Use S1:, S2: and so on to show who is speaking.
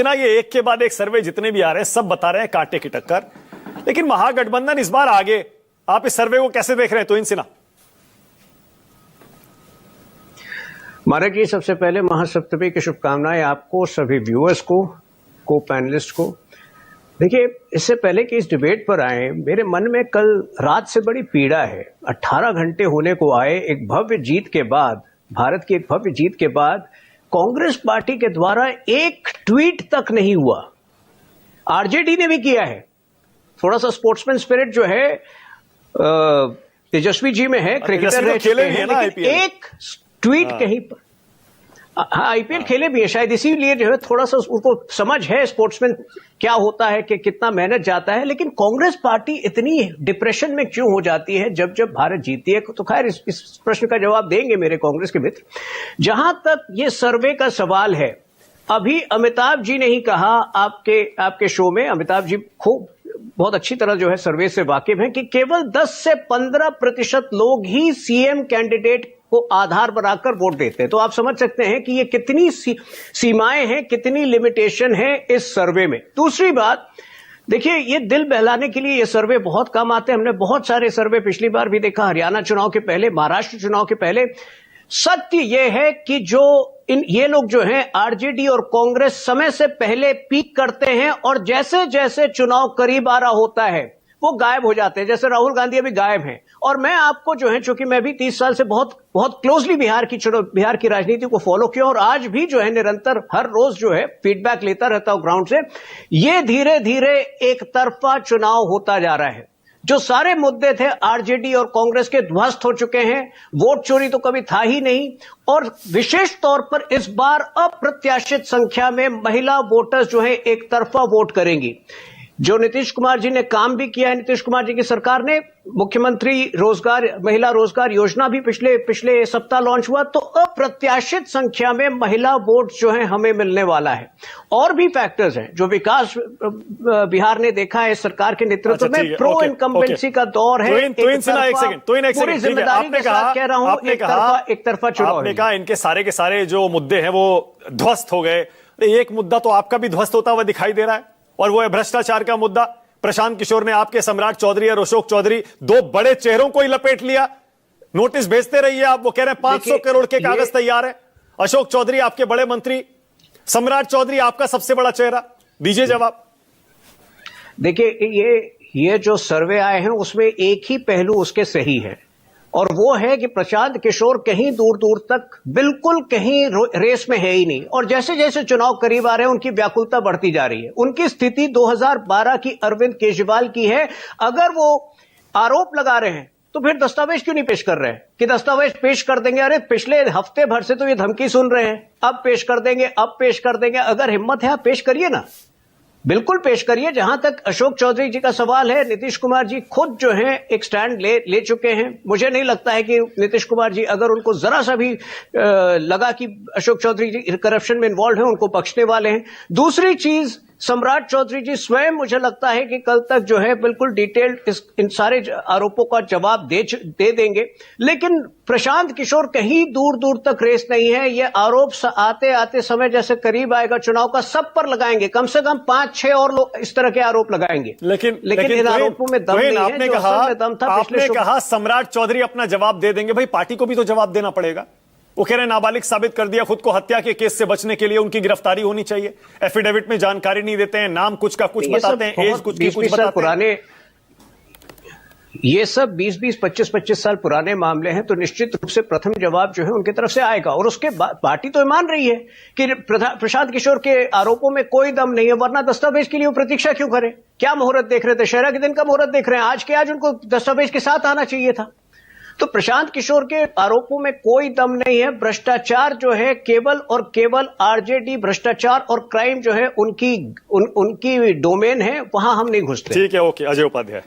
S1: ना ये एक के बाद एक सर्वे जितने भी आ रहे हैं सब बता रहे हैं कांटे की टक्कर, लेकिन महागठबंधन इस बार आगे। आप इस सर्वे को कैसे देख रहे हैं तोइन सिन्हा?
S2: मारक जी, सबसे पहले महासप्तमी की शुभकामनाएं आपको, सभी व्यूअर्स को पैनलिस्ट को। देखिए, इससे पहले कि इस डिबेट पर आए, मेरे मन में कल रात से बड़ी पीड़ा है। 18 घंटे होने को आए एक भव्य जीत के बाद, भारत की एक भव्य जीत के बाद कांग्रेस पार्टी के द्वारा एक ट्वीट तक नहीं हुआ। आरजेडी ने भी किया है, थोड़ा सा स्पोर्ट्समैन स्पिरिट जो है तेजस्वी जी में है, क्रिकेटर रह चुके हैं, लेकिन एक ट्वीट कहीं पर, आईपीएल खेले भी है, शायद इसीलिए जो है थोड़ा सा उनको समझ है स्पोर्ट्समैन क्या होता है, कि कितना मेहनत जाता है। लेकिन कांग्रेस पार्टी इतनी डिप्रेशन में क्यों हो जाती है जब जब भारत जीती है? तो खैर इस प्रश्न का जवाब देंगे मेरे कांग्रेस के मित्र। जहां तक ये सर्वे का सवाल है, अभी अमिताभ जी ने ही कहा आपके शो में, अमिताभ जी खूब बहुत अच्छी तरह जो है सर्वे से वाकिफ हैं, कि केवल 10 से 15% लोग ही सीएम कैंडिडेट को आधार बनाकर वोट देते हैं। तो आप समझ सकते हैं कि ये कितनी सीमाएं हैं, कितनी लिमिटेशन है इस सर्वे में। दूसरी बात, देखिए, ये दिल बहलाने के लिए ये सर्वे बहुत कम आते हैं। हमने बहुत सारे सर्वे पिछली बार भी देखा, हरियाणा चुनाव के पहले, महाराष्ट्र चुनाव के पहले। सत्य ये है कि ये लोग जो हैं आरजेडी और कांग्रेस समय से पहले पीक करते हैं और जैसे जैसे चुनाव करीब आ रहा होता है वो गायब हो जाते हैं। जैसे राहुल गांधी अभी गायब हैं। और मैं आपको जो है, चूंकि मैं भी 30 साल से बहुत क्लोजली बिहार की राजनीति को फॉलो किया और आज भी जो है निरंतर हर रोज जो है फीडबैक लेता रहता हूं ग्राउंड से, ये धीरे धीरे एक तरफा चुनाव होता जा रहा है। जो सारे मुद्दे थे आरजेडी और कांग्रेस के ध्वस्त हो चुके हैं। वोट चोरी तो कभी था ही नहीं, और विशेष तौर पर इस बार अप्रत्याशित संख्या में महिला वोटर्स जो है एक तरफा वोट करेंगी। जो नीतीश कुमार जी ने काम भी किया है, नीतीश कुमार जी की सरकार ने मुख्यमंत्री महिला रोजगार योजना भी पिछले सप्ताह लॉन्च हुआ, तो अप्रत्याशित संख्या में महिला वोट जो है हमें मिलने वाला है। और भी फैक्टर्स हैं जो विकास बिहार ने देखा है सरकार के नेतृत्व में। प्रो इनकम्बेंसी का दौर है। पूरी जिम्मेदारी के साथ कह रहा हूं, एक तरफा चुनाव।
S1: आपने कहा इनके सारे के सारे जो मुद्दे हैं वो ध्वस्त हो गए। एक मुद्दा तो आपका भी ध्वस्त होता हुआ दिखाई दे रहा है, और वो है भ्रष्टाचार का मुद्दा। प्रशांत किशोर ने आपके सम्राट चौधरी और अशोक चौधरी, दो बड़े चेहरों को ही लपेट लिया। नोटिस भेजते रहिए आप, वो कह रहे हैं 500 करोड़ के कागज तैयार है। अशोक चौधरी आपके बड़े मंत्री, सम्राट चौधरी आपका सबसे बड़ा चेहरा। दीजिए जवाब।
S2: देखिए, ये जो सर्वे आए हैं उसमें एक ही पहलू उसके सही है, और वो है कि प्रशांत किशोर कहीं दूर दूर तक बिल्कुल कहीं रेस में है ही नहीं। और जैसे जैसे चुनाव करीब आ रहे हैं उनकी व्याकुलता बढ़ती जा रही है। उनकी स्थिति 2012 की अरविंद केजरीवाल की है। अगर वो आरोप लगा रहे हैं तो फिर दस्तावेज क्यों नहीं पेश कर रहे हैं कि दस्तावेज पेश कर देंगे? अरे पिछले हफ्ते भर से तो ये धमकी सुन रहे हैं, अब पेश कर देंगे, अब पेश कर देंगे। अगर हिम्मत है आप पेश करिए ना, बिल्कुल पेश करिए। जहां तक अशोक चौधरी जी का सवाल है, नीतीश कुमार जी खुद जो है एक स्टैंड ले चुके हैं। मुझे नहीं लगता है कि नीतीश कुमार जी, अगर उनको जरा सा भी लगा कि अशोक चौधरी जी करप्शन में इन्वॉल्व है, उनको बख्शने वाले हैं। दूसरी चीज, सम्राट चौधरी जी स्वयं मुझे लगता है कि कल तक जो है बिल्कुल डिटेल्ड इन सारे आरोपों का जवाब दे देंगे। लेकिन प्रशांत किशोर कहीं दूर दूर तक रेस नहीं है। ये आरोप आते आते समय जैसे करीब आएगा चुनाव का, सब पर लगाएंगे। कम से कम 5-6 और लोग इस तरह के आरोप लगाएंगे।
S1: लेकिन
S2: इन आरोपों में दम नहीं है।
S1: आपने कहा सम्राट चौधरी अपना जवाब दे देंगे। भाई, पार्टी को भी तो जवाब देना पड़ेगा। वो कह रहे हैं नाबालिग साबित कर दिया, खुद को हत्या के केस से बचने के लिए उनकी गिरफ्तारी होनी चाहिए। एफिडेविट में जानकारी नहीं देते हैं, नाम कुछ का कुछ बताते हैं, एज कुछ की कुछ बताते हैं।
S2: ये सब 20-20, 25-25 साल पुराने मामले हैं, तो निश्चित रूप से प्रथम जवाब जो है उनकी तरफ से आएगा। और उसके बाद पार्टी तो मान रही है कि प्रशांत किशोर के आरोपों में कोई दम नहीं है, वरना दस्तावेज के लिए वो प्रतीक्षा क्यों करें? क्या मुहूर्त देख रहे थे? दशहरा के दिन का मुहूर्त देख रहे हैं? आज के आज उनको दस्तावेज के साथ आना चाहिए था। तो प्रशांत किशोर के आरोपों में कोई दम नहीं है। भ्रष्टाचार जो है केवल और केवल आरजेडी, भ्रष्टाचार और क्राइम जो है उनकी डोमेन है, वहां हम नहीं घुसते।
S1: ठीक है, ओके। अजय उपाध्याय।